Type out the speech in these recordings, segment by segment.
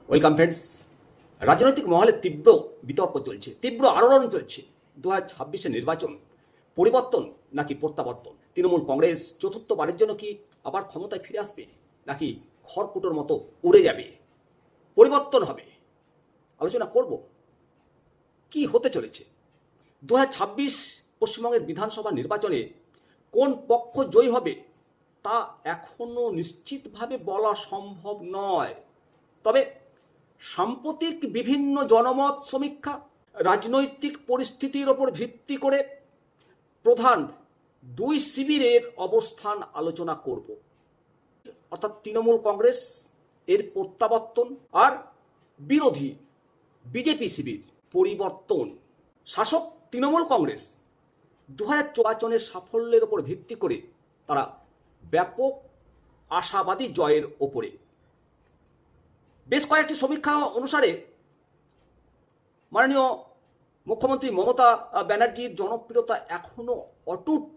Welcome friends. রাজনৈতিক মহলে তীব্র বিতর্ক চলছে, তীব্র আলোড়ন চলছে। 2026 নির্বাচন পরিবর্তন নাকি প্রত্যাবর্তন? তৃণমূল কংগ্রেস চতুর্থবারের জন্য কি আবার ক্ষমতায় ফিরে আসবে, নাকি খড়কুটোর মতো উড়ে যাবে? পরিবর্তন হবে, আলোচনা করব কি হতে চলেছে। 2026 পশ্চিমবঙ্গের বিধানসভা নির্বাচনে কোন পক্ষ জয়ী হবে তা এখনো নিশ্চিতভাবে বলা সম্ভব নয়। তবে সাম্প্রতিক বিভিন্ন জনমত সমীক্ষা, রাজনৈতিক পরিস্থিতির ওপর ভিত্তি করে প্রধান দুই শিবিরের অবস্থান আলোচনা করব, অর্থাৎ তৃণমূল কংগ্রেস এর প্রত্যাবর্তন আর বিরোধী বিজেপি শিবির পরিবর্তন। শাসক তৃণমূল কংগ্রেস 2024 সাফল্যের ওপর ভিত্তি করে তারা ব্যাপক আশাবাদী জয়ের ওপরে। বেশ কয়েকটি সমীক্ষা অনুসারে মাননীয় মুখ্যমন্ত্রী মমতা ব্যানার্জির জনপ্রিয়তা এখনো অটুট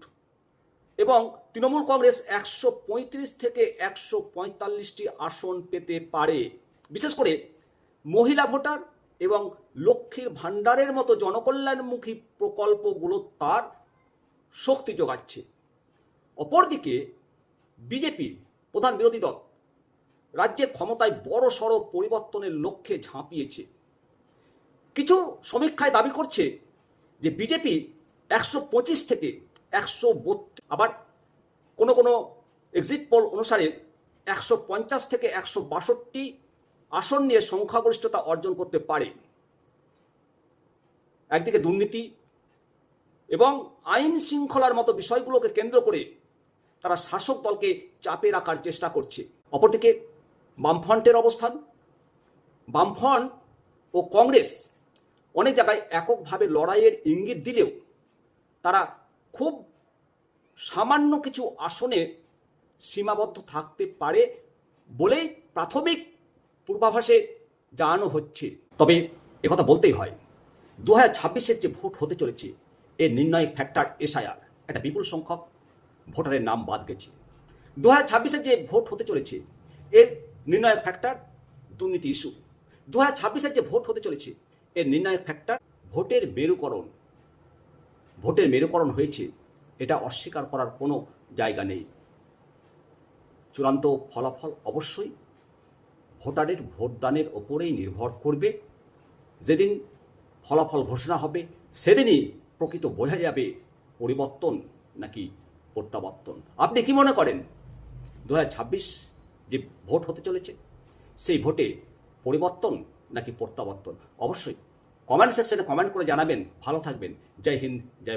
এবং তৃণমূল কংগ্রেস 135 থেকে 145টি আসন পেতে পারে। বিশেষ করে মহিলা ভোটার এবং লক্ষ্মীর ভাণ্ডারের মতো জনকল্যাণমুখী প্রকল্পগুলো তার শক্তি যোগাচ্ছে। অপরদিকে বিজেপি প্রধান বিরোধী দল রাজ্যের ক্ষমতায় বড়সড় পরিবর্তনের লক্ষ্যে ঝাঁপিয়েছে। কিছু সমীক্ষায় দাবি করছে যে বিজেপি 125 থেকে 132, আবার কোনো কোনো এক্সিট পোল অনুসারে 150 থেকে 162 আসন নিয়ে সংখ্যাগরিষ্ঠতা অর্জন করতে পারে। একদিকে দুর্নীতি এবং আইন শৃঙ্খলার মতো বিষয়গুলোকে কেন্দ্র করে তারা শাসক দলকে চাপে রাখার চেষ্টা করছে। অপরদিকে বামফ্রন্টের অবস্থান, বামফ্রন্ট ও কংগ্রেস অনেক জায়গায় এককভাবে লড়াইয়ের ইঙ্গিত দিলেও তারা খুব সামান্য কিছু আসনে সীমাবদ্ধ থাকতে পারে বলেই প্রাথমিক পূর্বাভাসে জানানো হচ্ছে। তবে একথা বলতেই হয়, 2026 যে ভোট হতে চলেছে এর নির্ণায়ক ফ্যাক্টর এসআইআর। একটা বিপুল সংখ্যক ভোটারের নাম বাদ গেছে। 2026 যে ভোট হতে চলেছে এর নির্ণায়ক ফ্যাক্টর দুর্নীতি ইস্যু। 2026 যে ভোট হতে চলেছে এর নির্ণায়ক ফ্যাক্টর ভোটের মেরুকরণ। ভোটের মেরুকরণ হয়েছে, এটা অস্বীকার করার কোনো জায়গা নেই। চূড়ান্ত ফলাফল অবশ্যই ভোটারের ভোটদানের ওপরেই নির্ভর করবে। যেদিন ফলাফল ঘোষণা হবে সেদিনই প্রকৃত বোঝা যাবে পরিবর্তন নাকি প্রত্যাবর্তন। আপনি কি মনে করেন 2026 যে ভোট হতে চলেছে সেই ভোটে পরিবর্তন নাকি প্রত্যাবর্তন? অবশ্যই কমেন্ট সেকশনে কমেন্ট করে জানাবেন। ভালো থাকবেন। জয় হিন্দ, জয়